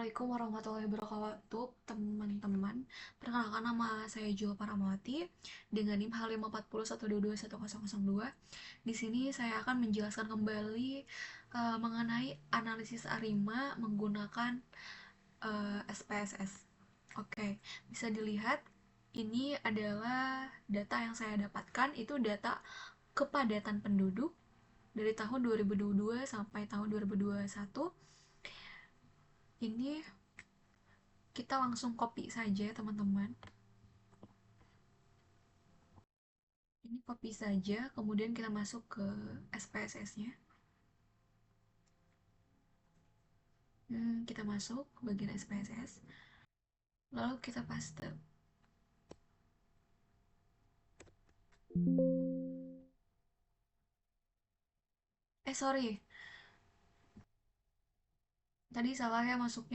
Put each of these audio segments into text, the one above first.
Assalamualaikum warahmatullahi wabarakatuh, teman-teman. Perkenalkan, nama saya Jo Paramawati dengan NIM H54012210002. Di sini saya akan menjelaskan kembali mengenai analisis ARIMA menggunakan SPSS. Oke, bisa dilihat ini adalah data yang saya dapatkan, itu data kepadatan penduduk dari tahun 2022 sampai tahun 2021. Ini kita langsung copy saja, teman-teman. Ini copy saja, kemudian kita masuk ke SPSS-nya. Kita masuk ke bagian SPSS, lalu kita paste. Sorry, tadi salah ya, masuk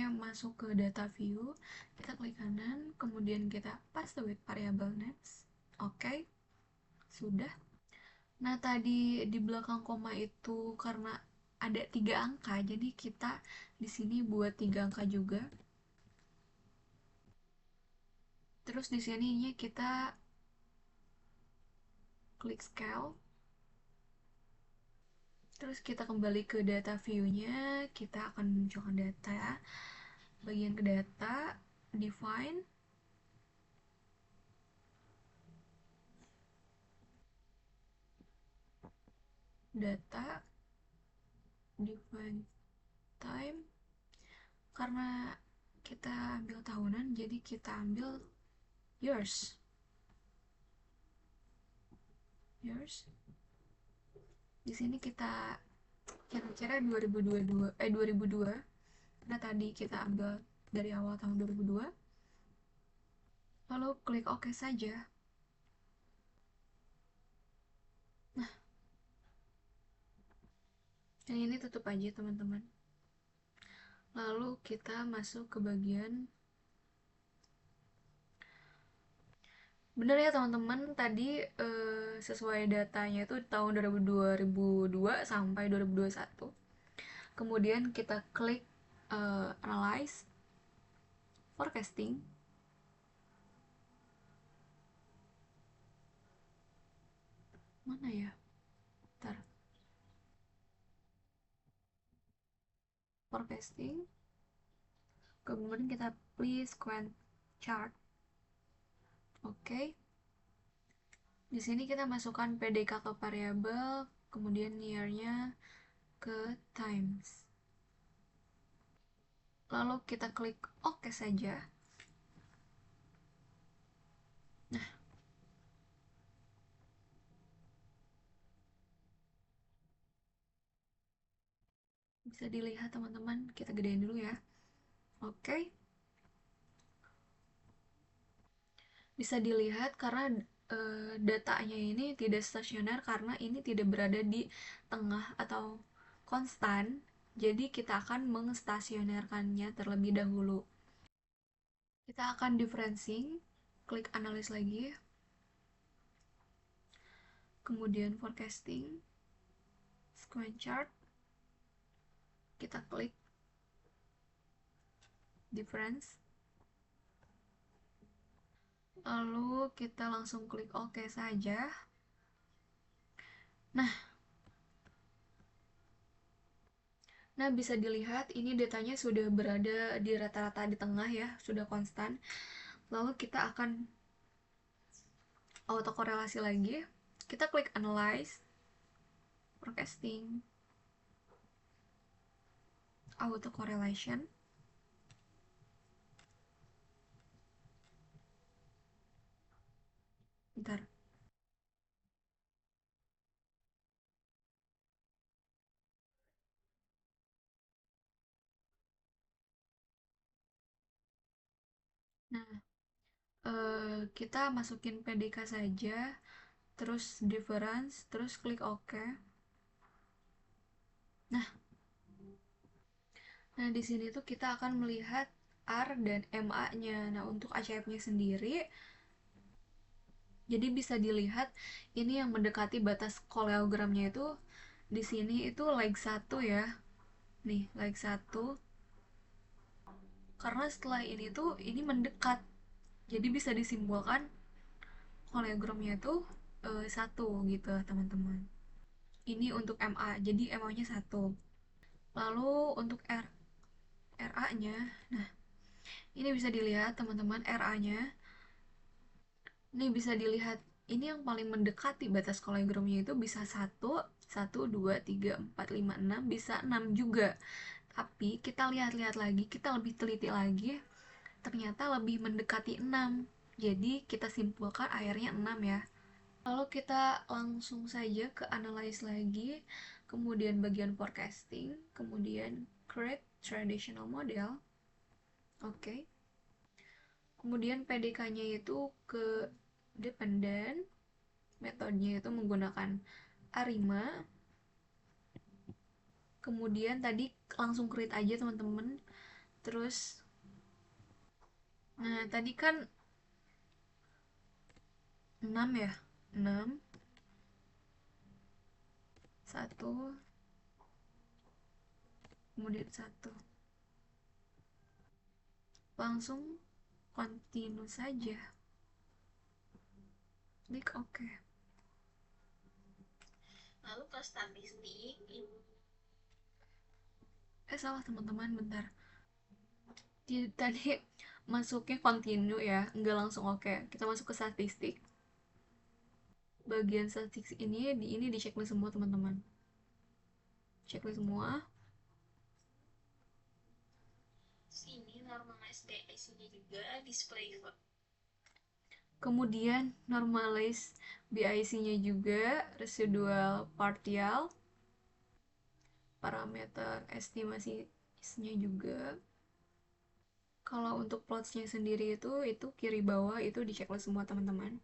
ke data view. Kita klik kanan, kemudian kita paste with variable names. Oke, sudah. Nah, tadi di belakang koma itu karena ada 3 angka, jadi kita di sini buat 3 angka juga. Terus di sininya kita klik scale. Terus kita kembali ke data view-nya, kita akan munculkan data. Bagian ke data, define, data, define time. Karena kita ambil tahunan, jadi kita ambil years. Di sini kita kira-kira 2002, karena tadi kita ambil dari awal tahun 2002. Lalu klik OK saja. Yang ini tutup aja, teman-teman. Lalu kita masuk ke bagian, bener ya teman-teman, tadi sesuai datanya itu tahun 2002 sampai 2021. Kemudian kita klik analyze, forecasting. Mana ya? Bentar. Forecasting. Kemudian kita please sequence chart. Oke. Di sini kita masukkan PDK ke variabel, kemudian year-nya ke times. Lalu kita klik OK saja. Nah, bisa dilihat teman-teman, kita gedein dulu ya. Oke. Bisa dilihat karena datanya ini tidak stasioner, karena ini tidak berada di tengah atau konstan, jadi kita akan mengstasionerkannya terlebih dahulu. Kita akan differencing, klik analyze lagi, kemudian forecasting, sequence chart, kita klik difference, lalu kita langsung klik OK saja. Nah, bisa dilihat ini datanya sudah berada di rata-rata di tengah ya, sudah konstan. Lalu kita akan autokorelasi lagi. Kita klik analyze, forecasting, autocorrelation. Bentar. Nah, kita masukin PDK saja, terus difference, terus klik OK. Nah, di sini tuh kita akan melihat R dan MA-nya. Nah, untuk ACF-nya sendiri, jadi bisa dilihat ini yang mendekati batas koleogramnya itu di sini itu leg 1 ya. Nih, leg 1. karena setelah ini tuh ini mendekat, jadi bisa disimpulkan kolegramnya itu satu gitu teman-teman. Ini untuk MA, jadi MA nya satu. Lalu untuk RA nya, nah ini bisa dilihat teman-teman, RA nya ini bisa dilihat, ini yang paling mendekati batas kolegramnya itu bisa satu, 1, 2, 3, 4, 5, 6, bisa 6 juga. Tapi kita lihat-lihat lagi, kita lebih teliti lagi, ternyata lebih mendekati 6. Jadi kita simpulkan akhirnya 6 ya. Lalu kita langsung saja ke analyze lagi, kemudian bagian forecasting, kemudian create traditional model. Oke. Kemudian PDK-nya itu ke dependent, metodenya itu menggunakan ARIMA. Kemudian tadi langsung create aja teman-teman. Terus nah tadi kan 6 ya. 6 1 kemudian 1. Langsung continue saja. Klik OK. Lalu ke statistik, Salah teman-teman, bentar. Tadi masuknya continue ya, nggak langsung oke. Kita masuk ke statistik. Bagian statistik ini di checklist semua teman-teman. Checklist semua. sini normalize BIC-nya juga, display Kemudian normalize BIC-nya juga, residual partial, parameter estimasinya juga. Kalau untuk plots-nya sendiri itu kiri bawah itu di checklist semua teman-teman.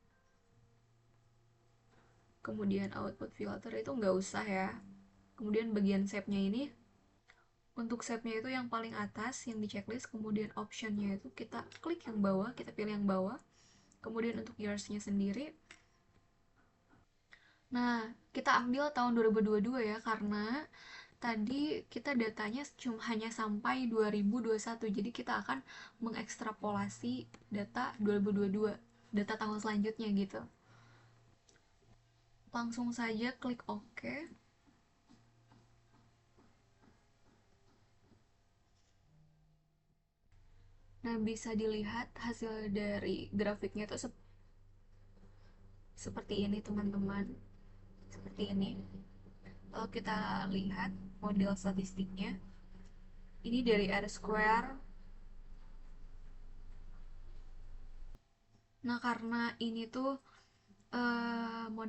Kemudian output filter itu nggak usah ya. Kemudian bagian shape-nya ini, untuk shape-nya itu yang paling atas yang di checklist, kemudian option-nya itu kita klik yang bawah, kita pilih yang bawah. Kemudian untuk years-nya sendiri, nah kita ambil tahun 2022 ya, karena tadi kita datanya cuma hanya sampai 2021, jadi kita akan mengekstrapolasi data 2022, data tahun selanjutnya gitu. Langsung saja klik OK. Nah, bisa dilihat hasil dari grafiknya itu seperti ini teman-teman. Seperti ini. Kalau kita lihat model statistiknya, ini dari R square. Nah, karena ini tuh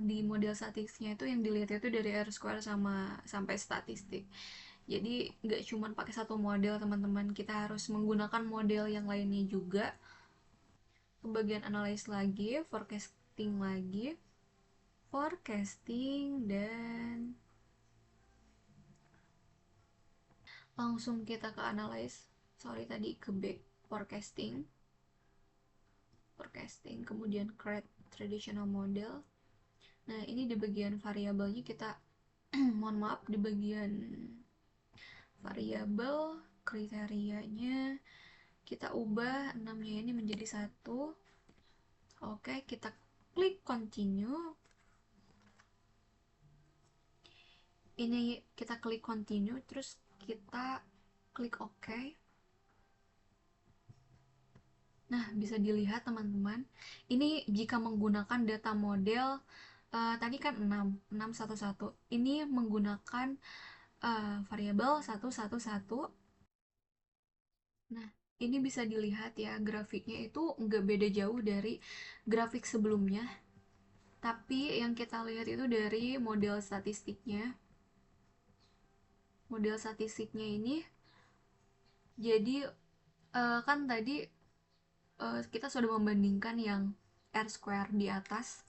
di model statistiknya itu yang dilihat itu dari R square sama sampai statistik. Jadi nggak cuma pakai satu model teman-teman, kita harus menggunakan model yang lainnya juga. Ke bagian analyze lagi, forecasting lagi, forecasting, dan langsung kita ke analyze. Sorry, tadi ke back forecasting, kemudian create traditional model. Nah, ini di bagian variabelnya kita mohon maaf, di bagian variabel kriterianya kita ubah 6-nya ini menjadi 1. Oke, kita klik continue. Ini kita klik continue, terus kita klik OK. Nah, bisa dilihat teman-teman, ini jika menggunakan data model tadi kan 611. Ini menggunakan variabel 111. Nah, ini bisa dilihat ya, grafiknya itu nggak beda jauh dari grafik sebelumnya. Tapi yang kita lihat itu dari model statistiknya. Model statistiknya ini, jadi kan tadi kita sudah membandingkan yang R square di atas,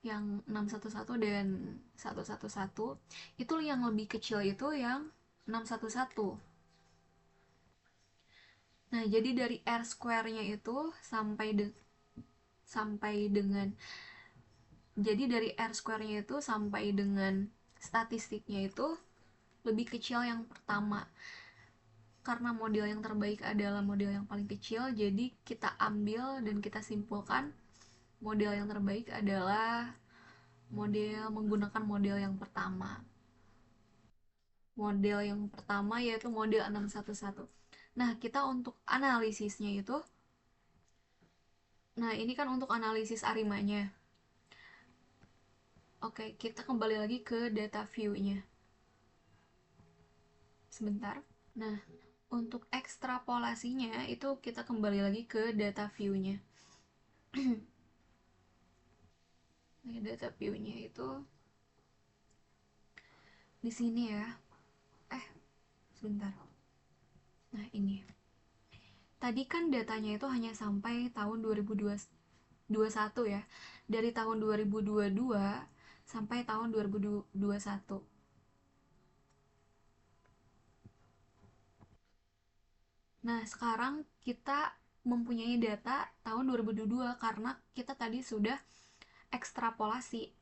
yang 611 dan 111. Itu yang lebih kecil itu yang 611. Nah, jadi dari R square-nya itu sampai dengan, jadi dari R square-nya itu sampai dengan statistiknya itu lebih kecil yang pertama. karena model yang terbaik adalah model yang paling kecil, jadi kita ambil dan kita simpulkan model yang terbaik adalah menggunakan model yang pertama. Model yang pertama yaitu model 611. Nah, kita untuk analisisnya itu, nah ini kan untuk analisis Arimanya. Oke, kita kembali lagi ke data view-nya. Sebentar. Nah, untuk ekstrapolasinya itu kita kembali lagi ke data view-nya. Nah, data view-nya itu di sini ya. Sebentar. Nah, ini. Tadi kan datanya itu hanya sampai tahun 2021 ya. Dari tahun 2022 sampai tahun 2021. Nah, sekarang kita mempunyai data tahun 2022 karena kita tadi sudah ekstrapolasi.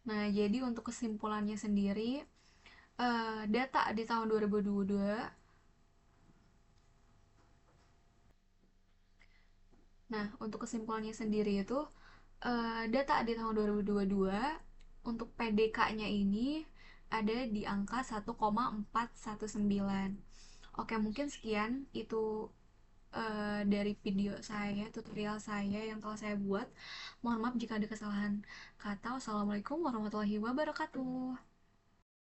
Nah, jadi untuk kesimpulannya sendiri, data di tahun 2022. Nah, untuk kesimpulannya sendiri itu, data di tahun 2022 untuk PDK-nya ini ada di angka 1,419. Oke, mungkin sekian itu dari video saya, tutorial saya yang telah saya buat. Mohon maaf jika ada kesalahan kata. Wassalamualaikum warahmatullahi wabarakatuh.